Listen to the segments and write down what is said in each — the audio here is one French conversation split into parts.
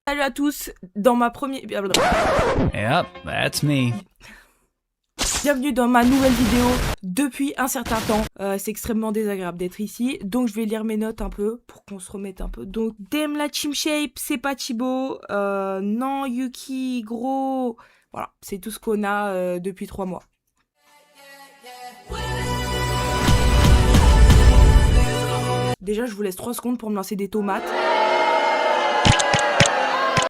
Salut à tous, dans ma première... Yep, that's me. Bienvenue dans ma nouvelle vidéo depuis un certain temps. C'est extrêmement désagréable d'être ici, donc je vais lire mes notes un peu pour qu'on se remette un peu. Donc, Dame la Team Shape, c'est pas Thibaut. Non, Yuki, gros. Voilà, c'est tout ce qu'on a depuis 3 mois. Déjà, je vous laisse 3 secondes pour me lancer des tomates.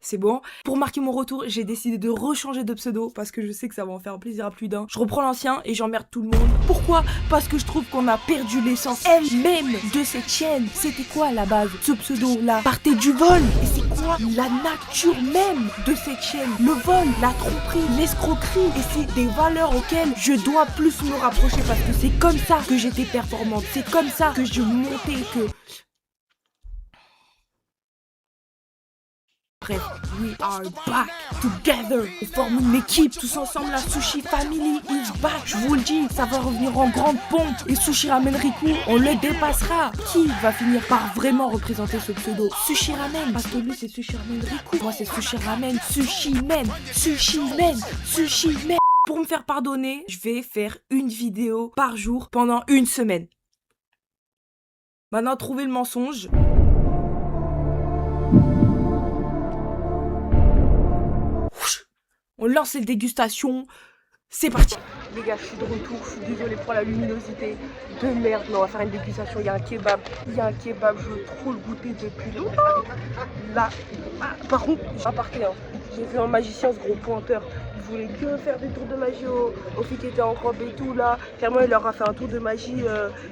C'est bon. Pour marquer mon retour, j'ai décidé de rechanger de pseudo parce que je sais que ça va en faire plaisir à plus d'un. Je reprends l'ancien et j'emmerde tout le monde. Pourquoi? Parce que je trouve qu'on a perdu l'essence elle-même de cette chaîne. C'était quoi à la base? Ce pseudo-là partait du vol. Et c'est quoi la nature même de cette chaîne? Le vol, la tromperie, l'escroquerie. Et c'est des valeurs auxquelles je dois plus me rapprocher parce que c'est comme ça que j'étais performante. C'est comme ça que je montais, que... Bref, we are back together. On forme une équipe, tous ensemble, la Sushi Family is back. Je vous le dis, ça va revenir en grande pompe. Et Sushi Ramen Riku, on le dépassera. Qui va finir par vraiment représenter ce pseudo? Sushi Ramen, parce que lui c'est Sushi Ramen Riku. Moi c'est Sushi Ramen, Sushi Men, Sushi Men, Sushi Men. Pour me faire pardonner, je vais faire une vidéo par jour pendant une semaine. Maintenant, trouvez le mensonge. On lance les dégustations, c'est parti. Les gars, je suis de retour, je suis désolée pour la luminosité de merde, mais on va faire une dégustation. Il y a un kebab, je veux trop le goûter depuis longtemps. Là, par contre, j'ai vu un magicien, ce gros pointeur. Il voulait que faire des tours de magie aux filles qui étaient en robe et tout là. Clairement, il leur a fait un tour de magie,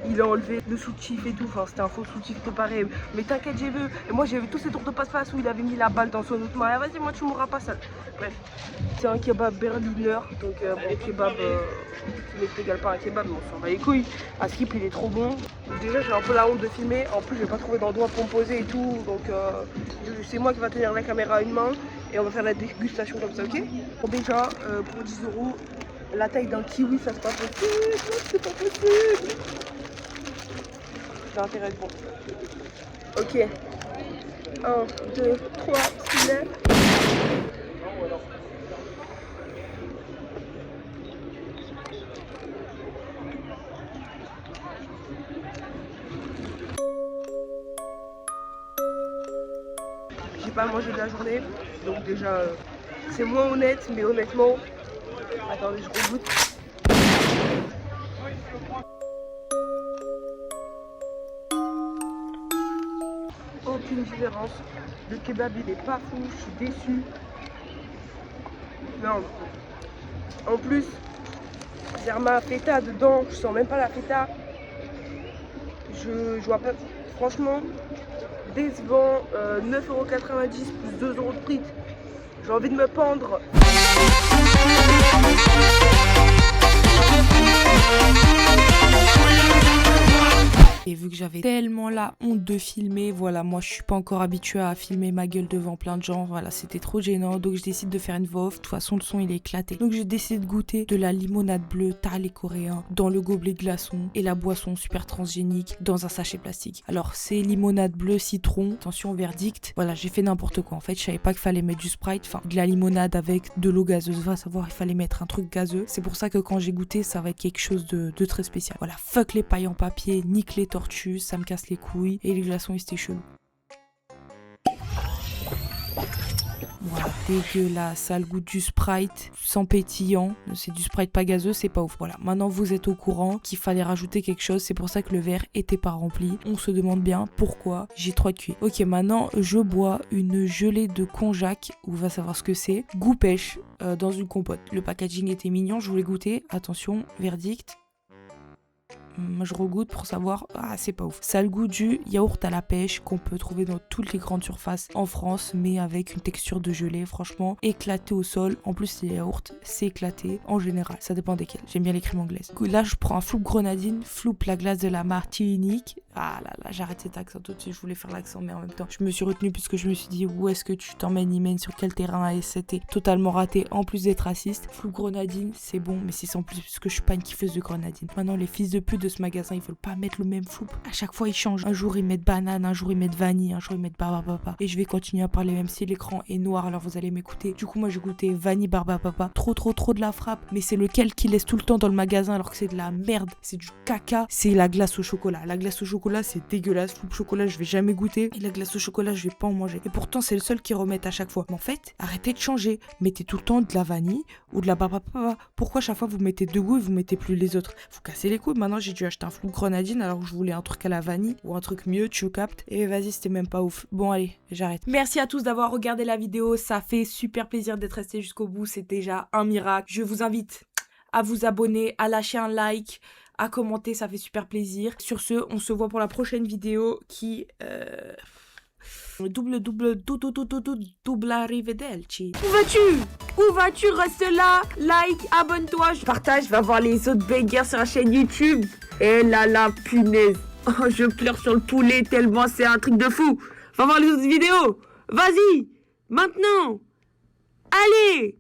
il a enlevé le soutif et tout. Enfin, c'était un faux soutif préparé. Mais t'inquiète, j'ai vu. Et moi, j'ai vu tous ces tours de passe-passe où il avait mis la balle dans son autre main. Vas-y, moi, tu mourras pas seul. Bref, c'est un kebab berliner. Donc, bon, kebab qui n'est égal pas un kebab, mais on s'en bat les couilles. À Skip, il est trop bon. Donc, déjà, j'ai un peu la honte de filmer. En plus, je vais pas trouver d'endroit pour me poser et tout. Donc, c'est moi qui va tenir la caméra à une main. Et on va faire la dégustation comme ça, ok? Bon, déjà, pour 10 €, la taille d'un kiwi, ça c'est pas possible. C'est pas possible. Ça a intérêt à être bon. Ok. 1, 2, 3, 6, 9. J'ai pas mangé de la journée, donc déjà c'est moins honnête, mais honnêtement, attendez, je regoute. Aucune différence, le kebab il est pas fou, je suis déçue. Non, en plus, j'ai ma feta dedans, je sens même pas la feta. Je vois pas, franchement, décevant, 9,90 € plus 2 € de frites. J'ai envie de me pendre. Et vu que j'avais tellement la honte de filmer, voilà, moi je suis pas encore habituée à filmer ma gueule devant plein de gens, voilà, c'était trop gênant, donc je décide de faire une voix off. De toute façon, le son il est éclaté. Donc je décide de goûter de la limonade bleue tarlé coréen dans le gobelet glaçon et la boisson super transgénique dans un sachet plastique. Alors c'est limonade bleue citron, attention verdict, voilà, j'ai fait n'importe quoi en fait, je savais pas qu'il fallait mettre du Sprite, enfin de la limonade avec de l'eau gazeuse, va savoir, il fallait mettre un truc gazeux. C'est pour ça que quand j'ai goûté, ça va être quelque chose de très spécial. Voilà, fuck les pailles en papier, nique les tortues, ça me casse les couilles et les glaçons ils étaient chelous. Voilà, dégueulasse, ça a le goût du Sprite sans pétillant, c'est du Sprite pas gazeux, c'est pas ouf. Voilà, maintenant vous êtes au courant qu'il fallait rajouter quelque chose, c'est pour ça que le verre était pas rempli. On se demande bien pourquoi, j'ai 3 cuits. Ok, maintenant je bois une gelée de konjac, ou va savoir ce que c'est, goût pêche, dans une compote. Le packaging était mignon, je voulais goûter, attention, verdict. Je regoute pour savoir, c'est pas ouf. Ça a le goût du yaourt à la pêche qu'on peut trouver dans toutes les grandes surfaces en France, mais avec une texture de gelée, franchement, éclaté au sol. En plus, les yaourts, c'est éclaté en général, ça dépend desquels. J'aime bien les crèmes anglaises. Là, je prends un Floup grenadine, Floup la glace de la Martinique. Ah là là, j'arrête cet accent tout de suite, je voulais faire l'accent, mais en même temps, je me suis retenue puisque je me suis dit, où est-ce que tu t'emmènes, Imen, sur quel terrain? Et c'était totalement raté, en plus d'être raciste. Floup grenadine, c'est bon, mais c'est sans plus, puisque je suis pas une kiffeuse de grenadine. Maintenant, les fils de pute de ce magasin, ils veulent pas mettre le même flou. À chaque fois, ils changent. Un jour, ils mettent banane, un jour, ils mettent vanille, un jour, ils mettent barbapapa. Et je vais continuer à parler même si l'écran est noir, alors vous allez m'écouter. Du coup, moi, j'ai goûté vanille barbapapa. Trop de la frappe. Mais c'est lequel qui laisse tout le temps dans le magasin alors que c'est de la merde. C'est du caca. C'est la glace au chocolat. La glace au chocolat, c'est dégueulasse. Flou chocolat, je vais jamais goûter. Et la glace au chocolat, je vais pas en manger. Et pourtant, c'est le seul qui remettent à chaque fois. Mais en fait, arrêtez de changer. Mettez tout le temps de la vanille ou de la barbapapa. Pourquoi chaque fois vous mettez deux goûts et vous mettez plus les autres? Vous cassez les couilles. Maintenant, j'ai dû acheter un flou grenadine alors que je voulais un truc à la vanille ou un truc mieux, tu captes. Et vas-y, c'était même pas ouf. Bon, allez, j'arrête. Merci à tous d'avoir regardé la vidéo. Ça fait super plaisir d'être resté jusqu'au bout. C'est déjà un miracle. Je vous invite à vous abonner, à lâcher un like, à commenter. Ça fait super plaisir. Sur ce, on se voit pour la prochaine vidéo qui... double arrivederci. Où vas-tu? Où vas-tu? Reste là, like, abonne-toi, partage, va voir les autres bangers sur la chaîne YouTube. Et là, la punaise. Oh, je pleure sur le poulet tellement c'est un truc de fou. Va voir les autres vidéos. Vas-y, maintenant. Allez.